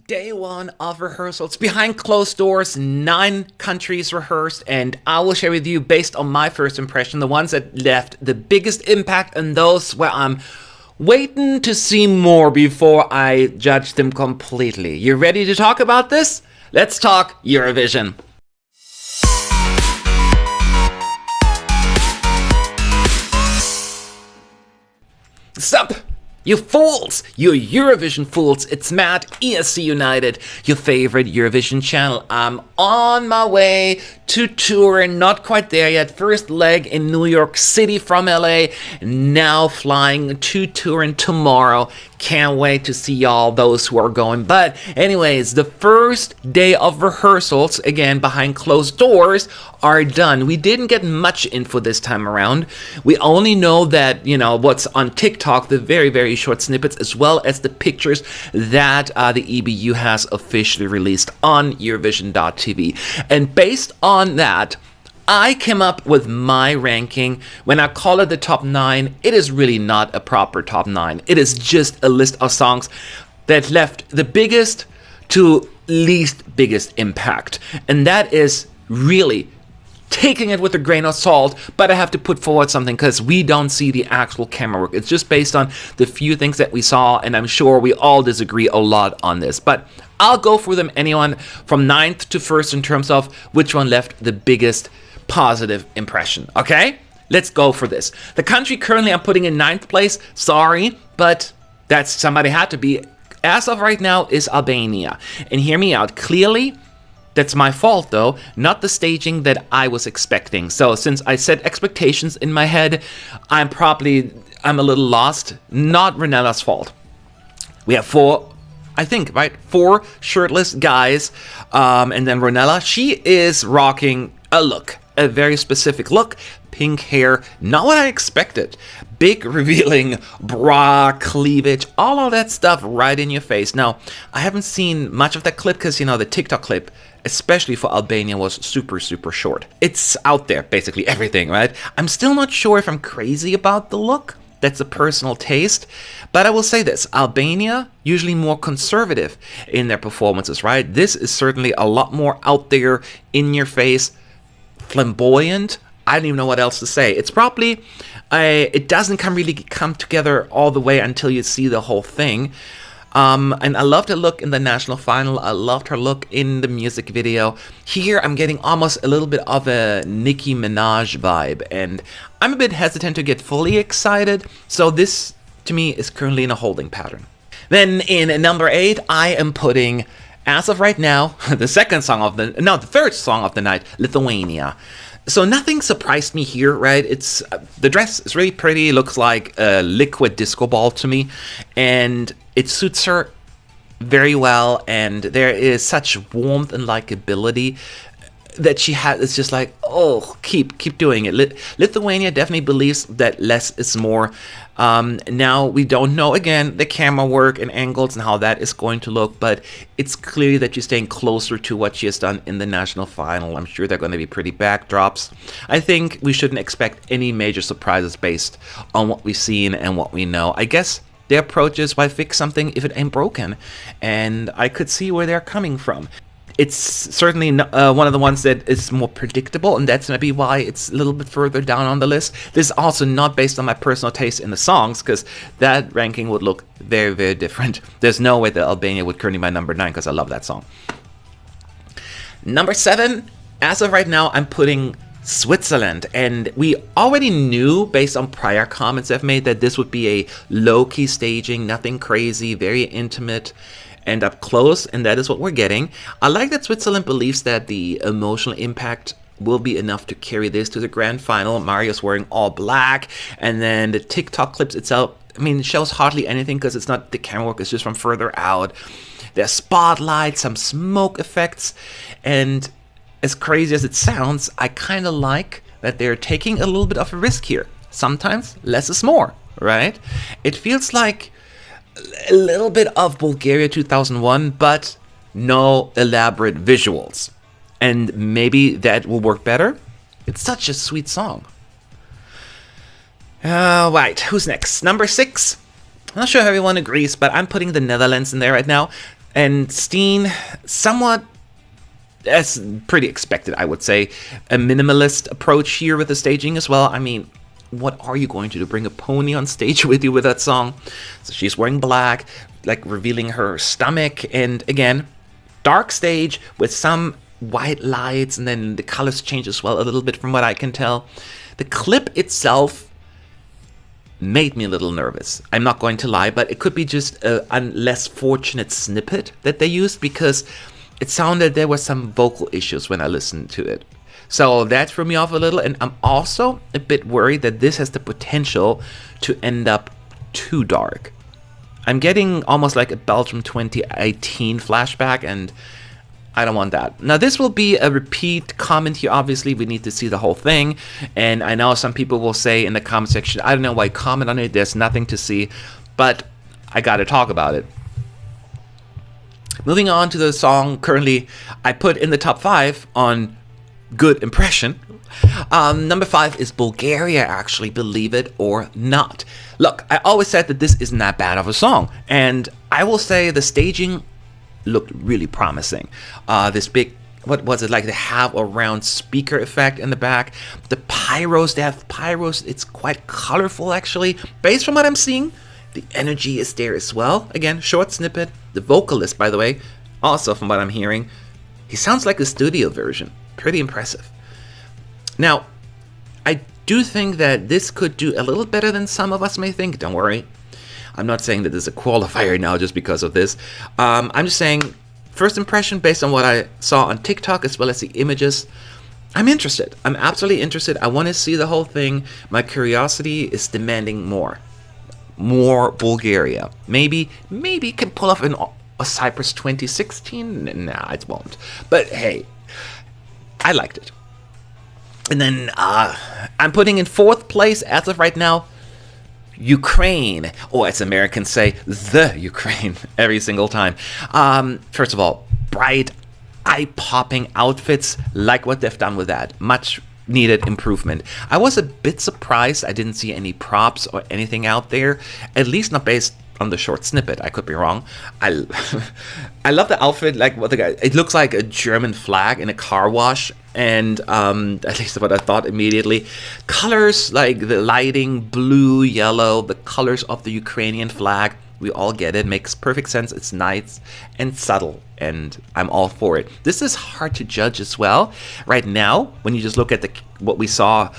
Day one of rehearsals. Behind closed doors, 9 countries rehearsed, and I will share with you, based on my first impression, the ones that left the biggest impact and those where I'm waiting to see more before I judge them completely. You ready to talk about this? Let's talk Eurovision. Sup? You fools! You Eurovision fools! It's Matt, ESC United, your favorite Eurovision channel. I'm on my way to tour, not quite there yet. First leg in New York City from LA, now flying to Turin tomorrow. Can't wait to see y'all, those who are going. But anyways, the first day of rehearsals, again behind closed doors, are done. We didn't get much info this time around. We only know that, what's on TikTok, the very, very short snippets, as well as the pictures that the EBU has officially released on Eurovision.tv. And based on that, I came up with my ranking. When I call it the top 9, it is really not a proper top 9. It is just a list of songs that left the biggest to least biggest impact. And that is really taking it with a grain of salt, but I have to put forward something because we don't see the actual camera work. It's just based on the few things that we saw, and I'm sure we all disagree a lot on this. But I'll go through them, anyone from 9th to 1st, in terms of which one left the biggest positive impression. Okay, let's go for this. The country currently I'm putting in 9th place, sorry, but that's somebody had to be, as of right now, is Albania. And hear me out, clearly that's my fault though, not the staging that I was expecting. So since I set expectations in my head, I'm a little lost. Not Ronela's fault. We have 4 shirtless guys, and then Ronela, she is rocking a very specific look, pink hair, not what I expected. Big revealing bra, cleavage, all of that stuff right in your face. Now, I haven't seen much of that clip because, the TikTok clip, especially for Albania, was super, super short. It's out there, basically everything, right? I'm still not sure if I'm crazy about the look. That's a personal taste. But I will say this, Albania, usually more conservative in their performances, right? This is certainly a lot more out there, in your face, flamboyant. I don't even know what else to say. It's probably, it doesn't really come together all the way until you see the whole thing. And I loved her look in the national final. I loved her look in the music video. Here, I'm getting almost a little bit of a Nicki Minaj vibe, and I'm a bit hesitant to get fully excited. So this, to me, is currently in a holding pattern. Then in number 8, I am putting, as of right now, the third song of the night, Lithuania. So nothing surprised me here, right? It's the dress is really pretty, looks like a liquid disco ball to me, and it suits her very well, and there is such warmth and likability that she has. It's just like, oh, keep doing it. Lithuania definitely believes that less is more. Now we don't know, again, the camera work and angles and how that is going to look, but it's clear that she's staying closer to what she has done in the national final. I'm sure they're going to be pretty backdrops. I think we shouldn't expect any major surprises based on what we've seen and what we know. I guess the approach is, why fix something if it ain't broken? And I could see where they're coming from. It's certainly one of the ones that is more predictable, and that's maybe why it's a little bit further down on the list. This is also not based on my personal taste in the songs, because that ranking would look very, very different. There's no way that Albania would currently be my number 9, because I love that song. Number 7, as of right now, I'm putting Switzerland, and we already knew based on prior comments I've made that this would be a low-key staging, nothing crazy, very intimate and up close, and that is what we're getting. I like that Switzerland believes that the emotional impact will be enough to carry this to the grand final. Marius wearing all black, and then the TikTok clips itself, shows hardly anything because it's not the camera work, it's just from further out. There's spotlights, some smoke effects, and as crazy as it sounds, I kind of like that they're taking a little bit of a risk here. Sometimes less is more, right? It feels like a little bit of Bulgaria 2001, but no elaborate visuals. And maybe that will work better. It's such a sweet song. Right, who's next? Number 6. I'm not sure if everyone agrees, but I'm putting the Netherlands in there right now. And Steen, somewhat, as pretty expected, I would say, a minimalist approach here with the staging as well. I mean, what are you going to do? Bring a pony on stage with you with that song? So she's wearing black, like revealing her stomach, and again, dark stage with some white lights, and then the colors change as well a little bit from what I can tell. The clip itself made me a little nervous. I'm not going to lie, but it could be just a less fortunate snippet that they used, because it sounded there were some vocal issues when I listened to it. So that threw me off a little, and I'm also a bit worried that this has the potential to end up too dark. I'm getting almost like a Belgium 2018 flashback, and I don't want that. Now, this will be a repeat comment here. Obviously, we need to see the whole thing. And I know some people will say in the comment section, I don't know why comment on it. There's nothing to see. But I got to talk about it. Moving on to the song currently I put in the top 5 on good impression. Number 5 is Bulgaria, actually, believe it or not. Look, I always said that this isn't that bad of a song. And I will say the staging looked really promising. This big, what was it, like they have a round speaker effect in the back. The pyros, they have pyros. It's quite colorful, actually. Based on what I'm seeing, the energy is there as well. Again, short snippet. The vocalist, by the way, also from what I'm hearing, he sounds like a studio version. Pretty impressive. Now, I do think that this could do a little better than some of us may think. Don't worry. I'm not saying that this is a qualifier now just because of this. I'm just saying, first impression based on what I saw on TikTok as well as the images, I'm interested. I'm absolutely interested. I want to see the whole thing. My curiosity is demanding more. More Bulgaria. Maybe can pull off a Cyprus 2016? Nah, it won't. But hey, I liked it. And then I'm putting in 4th place as of right now, Ukraine, or as Americans say, the Ukraine, every single time. First of all, bright, eye-popping outfits, like what they've done with that. Much needed improvement. I was a bit surprised I didn't see any props or anything out there, at least not based on the short snippet. I could be wrong. I love the outfit, like what the guy, it looks like a German flag in a car wash, and at least what I thought immediately. Colors, like the lighting, blue, yellow, the colors of the Ukrainian flag, we all get it, makes perfect sense. It's nice and subtle, and I'm all for it. This is hard to judge as well. Right now, when you just look at what we saw,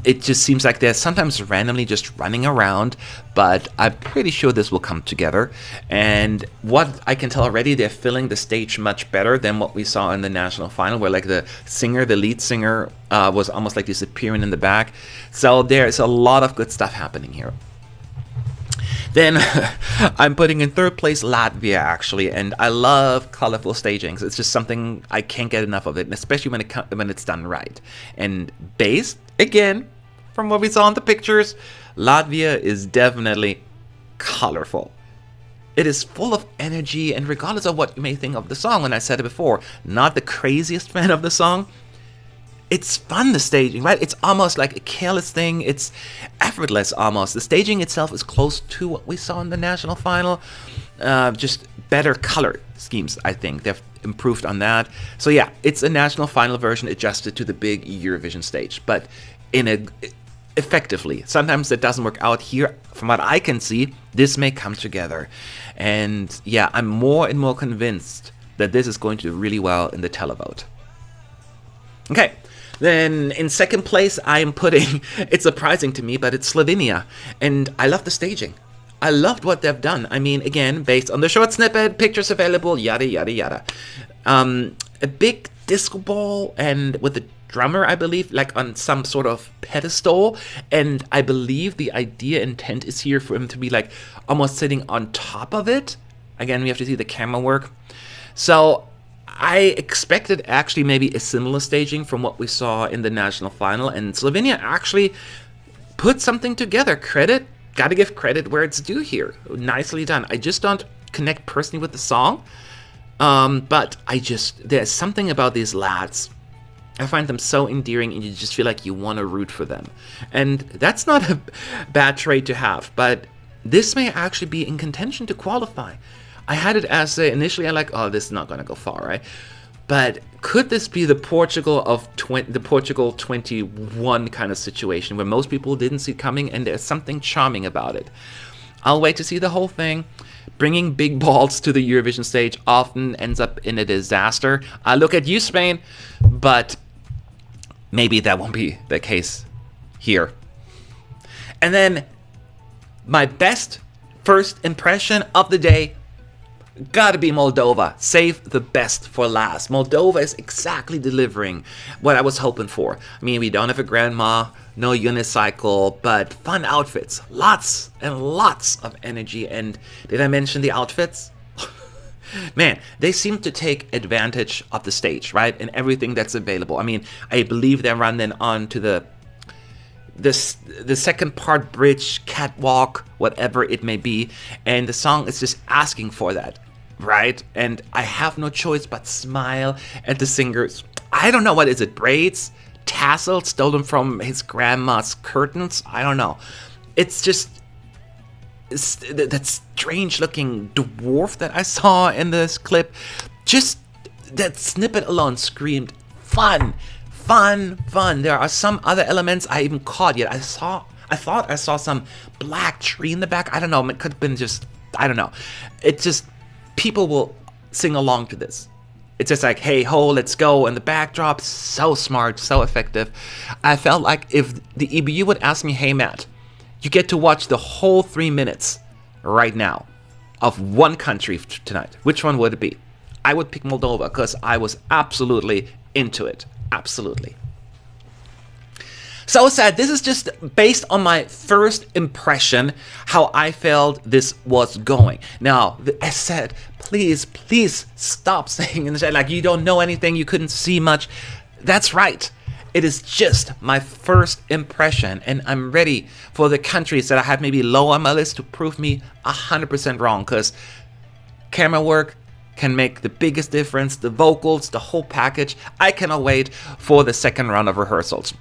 it just seems like they're sometimes randomly just running around, but I'm pretty sure this will come together. And what I can tell already, they're filling the stage much better than what we saw in the national final, where like the lead singer, was almost like disappearing in the back. So there's a lot of good stuff happening here. Then I'm putting in 3rd place Latvia, actually, and I love colorful stagings. It's just something I can't get enough of it, and especially when it's done right. And based, again, from what we saw in the pictures, Latvia is definitely colorful. It is full of energy, and regardless of what you may think of the song, and I said it before, not the craziest fan of the song, it's fun, the staging, right? It's almost like a careless thing. It's effortless almost. The staging itself is close to what we saw in the national final. Just better color schemes, I think. They've improved on that. So yeah, it's a national final version adjusted to the big Eurovision stage, but effectively. Sometimes it doesn't work out here. From what I can see, this may come together. And yeah, I'm more and more convinced that this is going to do really well in the televote. Okay. Then in 2nd place, I am putting, it's surprising to me, but it's Slovenia. And I love the staging. I loved what they've done. I mean, again, based on the short snippet, pictures available, yada, yada, yada. A big disco ball, and with the drummer, I believe, like on some sort of pedestal. And I believe the intent is here for him to be like almost sitting on top of it. Again, we have to see the camera work. So I expected actually maybe a similar staging from what we saw in the national final, and Slovenia actually put something together. Gotta give credit where it's due here. Nicely done. I just don't connect personally with the song, but there's something about these lads. I find them so endearing, and you just feel like you want to root for them. And that's not a bad trait to have, but this may actually be in contention to qualify. I had it as initially, I like, oh, this is not going to go far, right? But could this be the Portugal of the Portugal 21 kind of situation where most people didn't see coming and there's something charming about it? I'll wait to see the whole thing. Bringing big balls to the Eurovision stage often ends up in a disaster. I look at you, Spain, but maybe that won't be the case here. And then my best first impression of the day, gotta be Moldova. Save the best for last. Moldova is exactly delivering what I was hoping for. I mean, we don't have a grandma, no unicycle, but fun outfits. Lots and lots of energy. And did I mention the outfits? Man, they seem to take advantage of the stage, right? And everything that's available. I mean, I believe they're running on to the second part bridge, catwalk, whatever it may be. And the song is just asking for that, right? And I have no choice but smile at the singers. I don't know, what is it? Braids? Tassels stolen from his grandma's curtains? I don't know. It's just that strange looking dwarf that I saw in this clip. Just that snippet alone screamed fun. There are some other elements I even caught yet. I thought I saw some black tree in the back. I don't know. It could have been just, I don't know. It's just, people will sing along to this. It's just like, hey ho, let's go. And the backdrop, so smart, so effective. I felt like if the EBU would ask me, hey Matt, you get to watch the whole 3 minutes right now of one country tonight, which one would it be? I would pick Moldova because I was absolutely into it. Absolutely. So sad. This is just based on my first impression, how I felt this was going. Now, as said, please stop saying in the chat like you don't know anything, you couldn't see much. That's right. It is just my first impression, and I'm ready for the countries that I have maybe low on my list to prove me 100% wrong, because camera work can make the biggest difference, the vocals, the whole package. I cannot wait for the second round of rehearsals.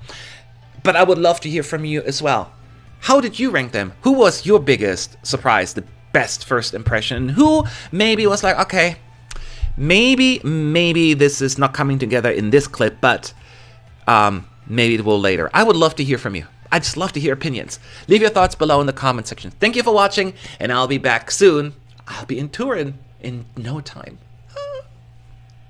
But I would love to hear from you as well. How did you rank them? Who was your biggest surprise, the best first impression? Who maybe was like, okay, maybe this is not coming together in this clip, but maybe it will later. I would love to hear from you. I'd just love to hear opinions. Leave your thoughts below in the comment section. Thank you for watching, and I'll be back soon. I'll be in Turin in no time.